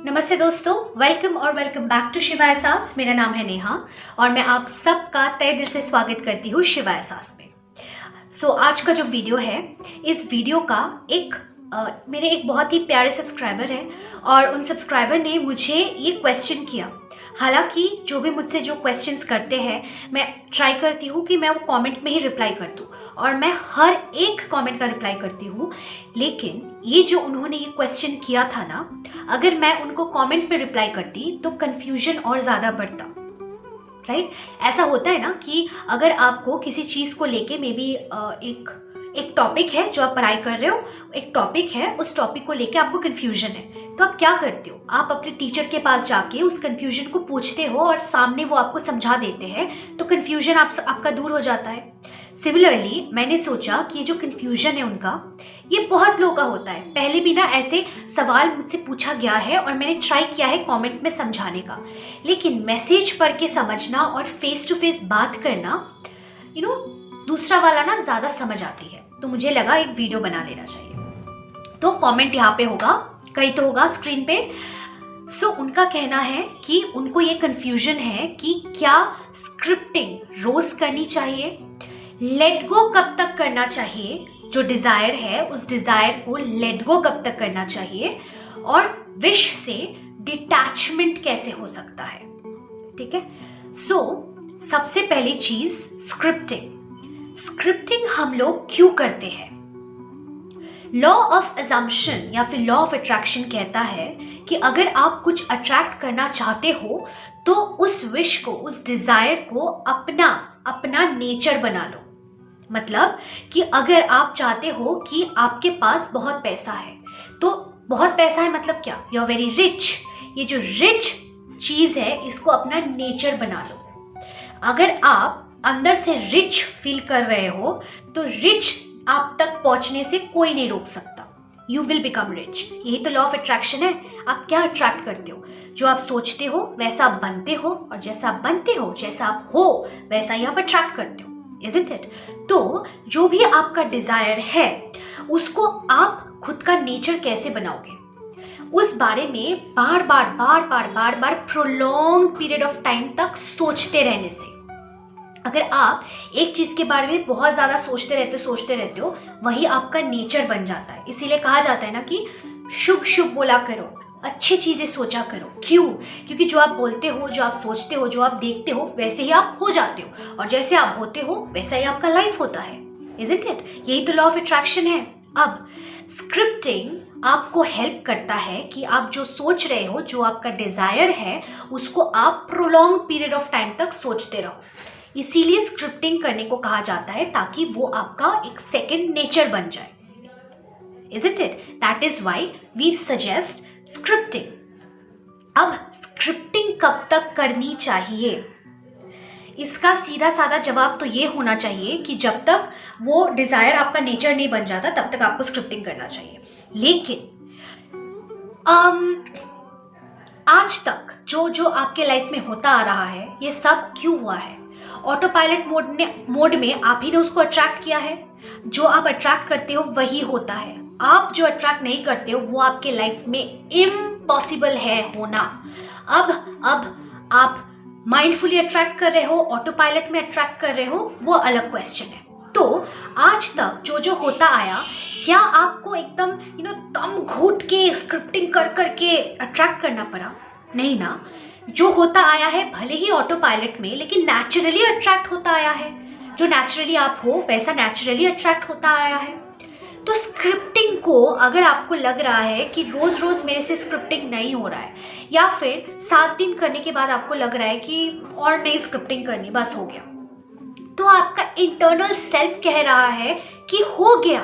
नमस्ते दोस्तों, welcome back to Shiva एहसास। मेरा नाम है नेहा और मैं आप सबका तहे दिल से स्वागत करती हूँ शिवा एहसास में। आज का जो वीडियो है, इस वीडियो का मेरे एक बहुत ही प्यारे सब्सक्राइबर है और उन सब्सक्राइबर ने मुझे ये क्वेश्चन किया। हालांकि जो भी मुझसे जो क्वेश्चंस करते हैं, मैं ट्राई करती हूँ कि मैं वो कमेंट में ही रिप्लाई कर दूँ और मैं हर एक कमेंट का रिप्लाई करती हूँ। लेकिन ये जो उन्होंने ये क्वेश्चन किया था ना, अगर मैं उनको कमेंट में रिप्लाई करती तो कन्फ्यूजन और ज़्यादा बढ़ता। राइट? ऐसा होता है ना कि अगर आपको किसी चीज़ को लेके मे बी एक टॉपिक है जो आप पढ़ाई कर रहे हो, एक टॉपिक है, उस टॉपिक को लेके आपको कन्फ्यूजन है, तो आप क्या करते हो? आप अपने टीचर के पास जाके उस कन्फ्यूजन को पूछते हो और सामने वो आपको समझा देते हैं, तो कन्फ्यूजन आपका दूर हो जाता है। सिमिलरली मैंने सोचा कि ये जो कन्फ्यूजन है उनका, ये बहुत लोगों का होता है। पहले भी ना ऐसे सवाल मुझसे पूछा गया है और मैंने ट्राई किया है कमेंट में समझाने का, लेकिन मैसेज पढ़ के समझना और फेस टू फेस बात करना, दूसरा वाला ना ज़्यादा समझ आती है। तो मुझे लगा एक वीडियो बना लेना चाहिए। तो कमेंट यहाँ पे होगा, कहीं तो होगा स्क्रीन पे। उनका कहना है कि उनको ये कन्फ्यूजन है कि क्या स्क्रिप्टिंग रोज करनी चाहिए, लेट गो कब तक करना चाहिए, जो डिजायर है उस डिजायर को लेट गो कब तक करना चाहिए, और विश से डिटैचमेंट कैसे हो सकता है। ठीक है। सबसे पहली चीज स्क्रिप्टिंग हम लोग क्यों करते हैं? लॉ ऑफ अजम्पशन या फिर लॉ ऑफ अट्रैक्शन कहता है कि अगर आप कुछ अट्रैक्ट करना चाहते हो तो उस विश को, उस डिजायर को अपना नेचर बना लो। मतलब कि अगर आप चाहते हो कि आपके पास बहुत पैसा है, तो बहुत पैसा है मतलब क्या? You are very rich. ये जो रिच चीज है, इसको अपना नेचर बना लो। अगर आप अंदर से रिच फील कर रहे हो तो रिच आप तक पहुंचने से कोई नहीं रोक सकता। You will become rich. यही तो लॉ ऑफ अट्रैक्शन है। आप क्या अट्रैक्ट करते हो? जो आप सोचते हो वैसा आप बनते हो, और जैसा आप बनते हो, जैसा आप हो, वैसा ही आप अट्रैक्ट करते हो। Isn't it? तो जो भी आपका डिजायर है, उसको आप खुद का नेचर कैसे बनाओगे, उस बारे में बार बार प्रोलॉन्ग पीरियड ऑफ टाइम तक सोचते रहने से, अगर आप एक चीज के बारे में बहुत ज्यादा सोचते रहते हो, वही आपका नेचर बन जाता है। इसीलिए कहा जाता है ना कि शुभ बोला करो, अच्छी चीजें सोचा करो। क्यों? क्योंकि जो आप बोलते हो, जो आप सोचते हो, जो आप देखते हो, वैसे ही आप हो जाते हो, और जैसे आप होते हो वैसा ही आपका लाइफ होता है। Isn't it? यही तो लॉ ऑफ अट्रैक्शन है। अब स्क्रिप्टिंग आपको हेल्प करता है कि आप जो सोच रहे हो, जो आपका डिजायर है, उसको आप प्रोलॉन्ग पीरियड ऑफ टाइम तक सोचते रहो। इसीलिए स्क्रिप्टिंग करने को कहा जाता है, ताकि वो आपका एक सेकंड नेचर बन जाए। Isn't it? That is why we suggest scripting. अब स्क्रिप्टिंग कब तक करनी चाहिए? इसका सीधा साधा जवाब तो ये होना चाहिए कि जब तक वो डिजायर आपका नेचर नहीं बन जाता, तब तक आपको स्क्रिप्टिंग करना चाहिए। लेकिन आज तक जो आपके लाइफ में होता आ रहा है, ये सब क्यों हुआ है? ऑटो पायलट मोड में आप ही ने उसको अट्रैक्ट किया है। जो आप अट्रैक्ट करते हो वही होता है। आप जो अट्रैक्ट नहीं करते हो वो आपके लाइफ में इम्पॉसिबल है होना। अब आप माइंडफुली अट्रैक्ट कर रहे हो, ऑटो पायलट में अट्रैक्ट कर रहे हो, वो अलग क्वेश्चन है। तो आज तक जो होता आया, क्या आपको एकदम दम घुट के स्क्रिप्टिंग कर करके अट्रैक्ट करना पड़ा? नहीं ना। जो होता आया है, भले ही ऑटो पायलट में, लेकिन नेचुरली अट्रैक्ट होता आया है। जो नेचुरली आप हो वैसा नेचुरली अट्रैक्ट होता आया है। तो स्क्रिप्टिंग को, अगर आपको लग रहा है कि रोज रोज मेरे से स्क्रिप्टिंग नहीं हो रहा है, या फिर 7 दिन करने के बाद आपको लग रहा है कि और नहीं स्क्रिप्टिंग करनी, बस हो गया, तो आपका इंटरनल सेल्फ कह रहा है कि हो गया,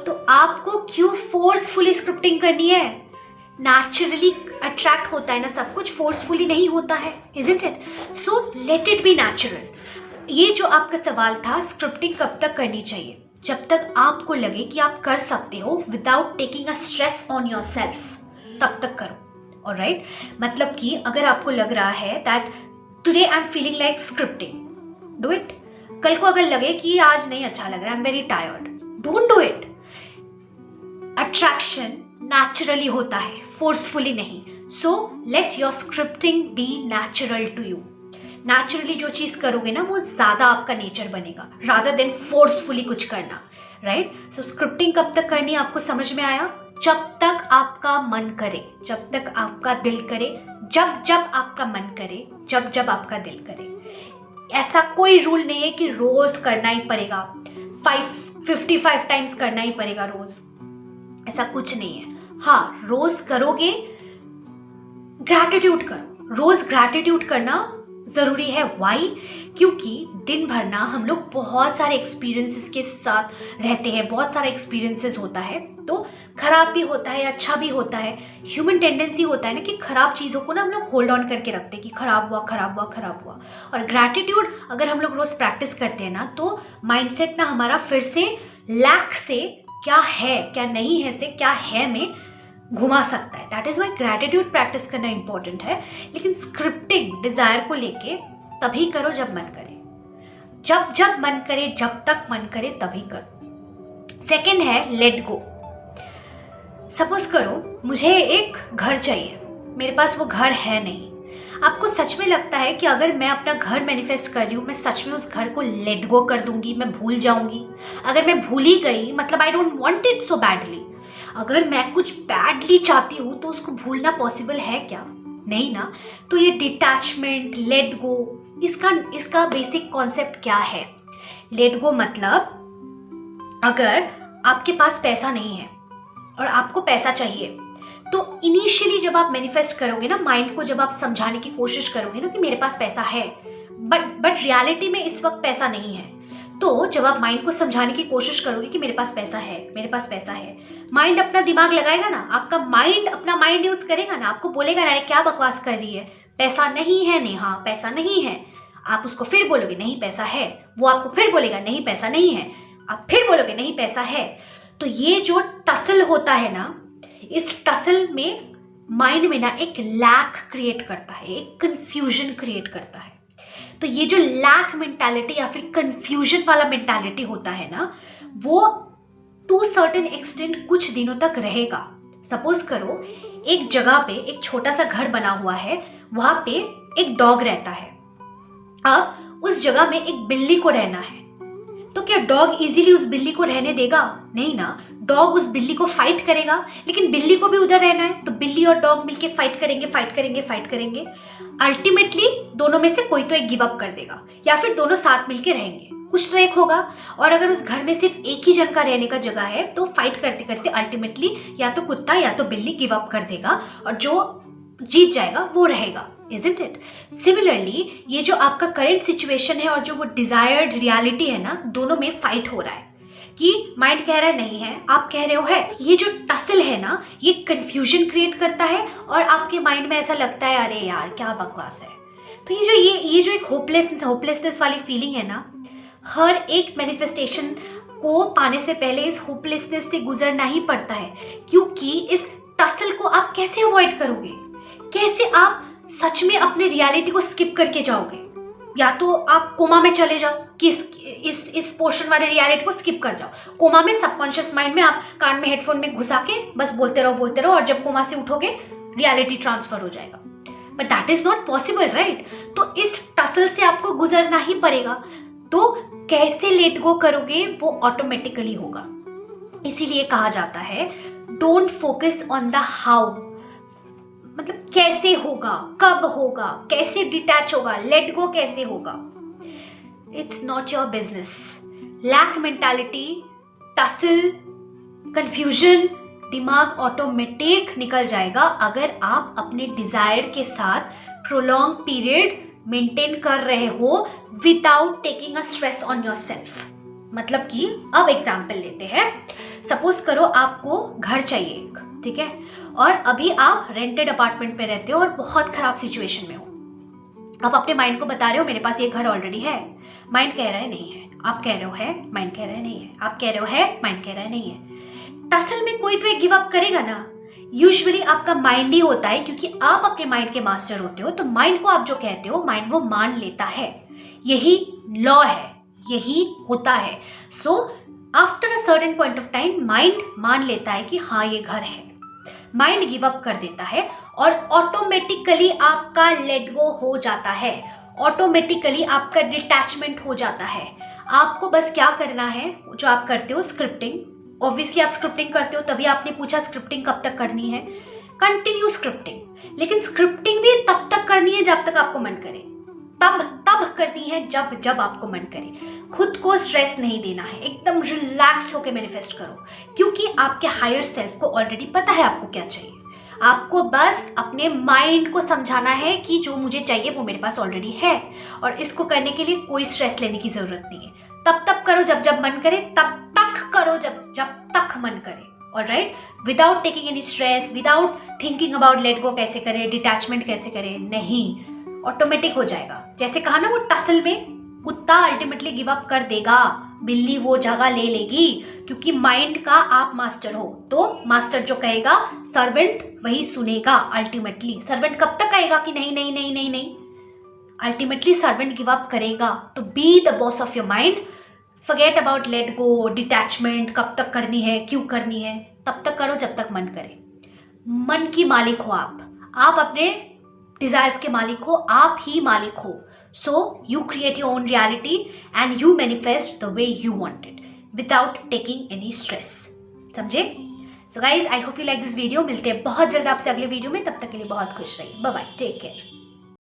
तो आपको क्यों फोर्सफुली स्क्रिप्टिंग करनी है? नेचुरली अट्रैक्ट होता है ना सब कुछ, फोर्सफुली नहीं होता है। Isn't it? So let it be natural. ये जो आपका सवाल था, स्क्रिप्टिंग कब तक करनी चाहिए? जब तक आपको लगे कि आप कर सकते हो without taking a stress on your self, तब तक करो। ऑलराइट? मतलब कि अगर आपको लग रहा है that today I am feeling like scripting, do it. कल को अगर लगे कि आज नहीं अच्छा लग रहा है, I am very tired, don't do it. Attraction naturally होता है, फोर्सफुली नहीं। So let your scripting be natural to you. Naturally जो चीज़ करोगे ना वो ज़्यादा आपका नेचर बनेगा, रादर देन फोर्सफुली कुछ करना, राइट। सो स्क्रिप्टिंग कब तक करनी है आपको समझ में आया? जब तक आपका मन करे, जब तक आपका दिल करे, जब जब आपका मन करे, जब जब आपका दिल करे। ऐसा कोई रूल नहीं है कि रोज करना ही पड़ेगा, 55 टाइम्स करना ही पड़ेगा रोज, ऐसा कुछ नहीं है। हाँ, रोज करोगे, ग्रैटिट्यूड करो, रोज ग्रैटिट्यूड करना जरूरी है। व्हाई? क्योंकि दिन भर ना हम लोग बहुत सारे एक्सपीरियंसेस के साथ रहते हैं, बहुत सारे एक्सपीरियंसेस होता है, तो खराब भी होता है, अच्छा भी होता है। ह्यूमन टेंडेंसी होता है ना कि खराब चीज़ों को ना हम लोग होल्ड ऑन करके रखते हैं कि खराब हुआ, खराब हुआ, खराब हुआ। और ग्रैटिट्यूड अगर हम लोग रोज प्रैक्टिस करते हैं ना, तो माइंडसेट ना हमारा फिर से लैक से क्या है क्या नहीं है से क्या है में घुमा सकता है। That is why gratitude practice करना इंपॉर्टेंट है। लेकिन स्क्रिप्टिंग डिजायर को लेके तभी करो जब मन करे, जब जब मन करे, जब तक मन करे तभी करो। सेकेंड है लेट गो। सपोज करो मुझे एक घर चाहिए, मेरे पास वो घर है नहीं। आपको सच में लगता है कि अगर मैं अपना घर मैनिफेस्ट कर रही हूँ, मैं सच में उस घर को लेट गो कर दूंगी, मैं भूल जाऊंगी? अगर मैं भूल ही गई मतलब I don't want it so badly. अगर मैं कुछ बैडली चाहती हूँ तो उसको भूलना पॉसिबल है क्या? नहीं ना। तो ये डिटैचमेंट, लेट गो, इसका बेसिक कॉन्सेप्ट क्या है? लेट गो मतलब अगर आपके पास पैसा नहीं है और आपको पैसा चाहिए, तो इनिशियली जब आप मैनिफेस्ट करोगे ना, माइंड को जब आप समझाने की कोशिश करोगे ना कि मेरे पास पैसा है, बट रियलिटी में इस वक्त पैसा नहीं है, तो जब आप माइंड को समझाने की कोशिश करोगे कि मेरे पास पैसा है, मेरे पास पैसा है, माइंड अपना दिमाग लगाएगा ना, आपका माइंड अपना माइंड यूज करेगा ना, आपको बोलेगा ना क्या बकवास कर रही है, पैसा नहीं है नेहा, पैसा नहीं है। आप उसको फिर बोलोगे नहीं पैसा है, वो आपको फिर बोलेगा नहीं पैसा नहीं है, आप फिर बोलोगे नहीं पैसा है। तो ये जो टसल होता है ना, इस टसल में माइंड में ना एक लैक क्रिएट करता है, एक कंफ्यूजन क्रिएट करता है। तो ये जो लैक मेंटालिटी या फिर कंफ्यूजन वाला मेंटालिटी होता है ना, वो टू सर्टेन एक्सटेंट कुछ दिनों तक रहेगा। सपोज करो एक जगह पे एक छोटा सा घर बना हुआ है, वहां पे एक डॉग रहता है। अब उस जगह में एक बिल्ली को रहना है, तो क्या डॉग इजीली उस बिल्ली को रहने देगा? नहीं ना। डॉग उस बिल्ली को फाइट करेगा, लेकिन बिल्ली को भी उधर रहना है, तो बिल्ली और डॉग मिलके फाइट करेंगे, फाइट करेंगे, फाइट करेंगे। अल्टीमेटली दोनों में से कोई तो एक गिव अप कर देगा, या फिर दोनों साथ मिलके रहेंगे, कुछ तो एक होगा। और अगर उस घर में सिर्फ एक ही जन का रहने का जगह है, तो फाइट करते करते अल्टीमेटली या तो कुत्ता या तो बिल्ली गिव अप कर देगा, और जो जीत जाएगा वो रहेगा। Isn't it? Similarly, ये जो आपका करंट सिचुएशन है और जो वो डिजायर्ड रियलिटी है ना, दोनों में फाइट हो रहा है कि माइंड कह रहा है नहीं है, आप कह रहे हो है। ये जो टसल है ना, ये कंफ्यूजन क्रिएट करता है और आपके माइंड में ऐसा लगता है अरे यार क्या बकवास है। तो ये जो एक होपलेसनेस वाली फीलिंग है ना, हर एक मैनिफेस्टेशन को पाने से पहले इस होपलेसनेस से गुजरना ही पड़ता है, क्योंकि इस टसल को आप कैसे अवॉइड करोगे? कैसे आप सच में अपने रियलिटी को स्किप करके जाओगे? या तो आप कोमा में चले जाओ कि इस पोर्शन वाले रियलिटी को स्किप कर जाओ। कोमा में सबकॉन्शियस माइंड में आप कान में हेडफोन में घुसा के बस बोलते रहो, और जब कोमा से उठोगे रियलिटी ट्रांसफर हो जाएगा। But that is not possible, right? तो इस टसल से आपको गुजरना ही पड़ेगा। तो कैसे लेट गो करोगे वो ऑटोमेटिकली होगा। इसीलिए कहा जाता है don't focus on the how, मतलब कैसे होगा, कब होगा, कैसे डिटैच होगा, लेट गो कैसे होगा, it's not your business. Lack mentality, tussle, confusion, दिमाग ऑटोमेटिक निकल जाएगा अगर आप अपने डिजायर के साथ प्रोलॉन्ग पीरियड मेंटेन कर रहे हो without taking a stress on your self. मतलब कि अब एग्जाम्पल लेते हैं। सपोज करो आपको घर चाहिए एक, ठीक है, और अभी आप रेंटेड अपार्टमेंट में रहते हो और बहुत खराब सिचुएशन में हो। आप अपने माइंड को बता रहे हो मेरे पास ये घर ऑलरेडी है, माइंड कह रहा है नहीं है, आप कह रहे हो है, माइंड कह रहा है नहीं है, आप कह रहे हो है, माइंड कह रहा है नहीं है। टसल में कोई तो एक गिव अप करेगा ना, यूजुअली आपका माइंड ही होता है, क्योंकि आप अपने माइंड के मास्टर होते हो। तो माइंड को आप जो कहते हो माइंड वो मान लेता है, यही लॉ है, यही होता है। So after a certain point of time mind मान लेता है कि हाँ ये घर है, माइंड गिव अप कर देता है और ऑटोमेटिकली आपका लेट गो हो जाता है, ऑटोमेटिकली आपका डिटैचमेंट हो जाता है। आपको बस क्या करना है, जो आप करते हो स्क्रिप्टिंग, ऑब्वियसली आप स्क्रिप्टिंग करते हो, तभी आपने पूछा स्क्रिप्टिंग कब तक करनी है। कंटिन्यू स्क्रिप्टिंग, लेकिन स्क्रिप्टिंग भी तब तक करनी है जब तक आपको मन करे, तब करनी है जब आपको मन करे। खुद को स्ट्रेस नहीं देना है, एकदम रिलैक्स होके मैनिफेस्ट करो, क्योंकि आपके हायर सेल्फ को ऑलरेडी पता है आपको क्या चाहिए। आपको बस अपने माइंड को समझाना है कि जो मुझे चाहिए वो मेरे पास ऑलरेडी है, और इसको करने के लिए कोई स्ट्रेस लेने की जरूरत नहीं है। तब करो जब मन करे, तब तक करो जब तक मन करे, alright, without taking any stress, without thinking about late go कैसे करें, डिटैचमेंट कैसे करें, नहीं, ऑटोमेटिक हो जाएगा। जैसे कहा ना वो टसल में, कुत्ता अल्टीमेटली गिव अप कर देगा, बिल्ली वो जगह ले लेगी, क्योंकि माइंड का आप मास्टर हो, तो मास्टर जो कहेगा सर्वेंट वही सुनेगा। अल्टीमेटली सर्वेंट कब तक कहेगा कि नहीं नहीं नहीं नहीं नहीं, अल्टीमेटली सर्वेंट गिव अप करेगा। तो be the boss of your mind, forget about let go, detachment कब तक करनी है, क्यों करनी है, तब तक करो जब तक मन करे। मन की मालिक हो आप अपने डिजायर्स के मालिक हो, आप ही मालिक हो। So you create your own reality and you manifest the way you want it without taking any stress, समझे? So guys, I hope you like this video. मिलते हैं बहुत जल्द आपसे अगले वीडियो में, तब तक के लिए बहुत खुश रहिए, बाय बाय, टेक केयर।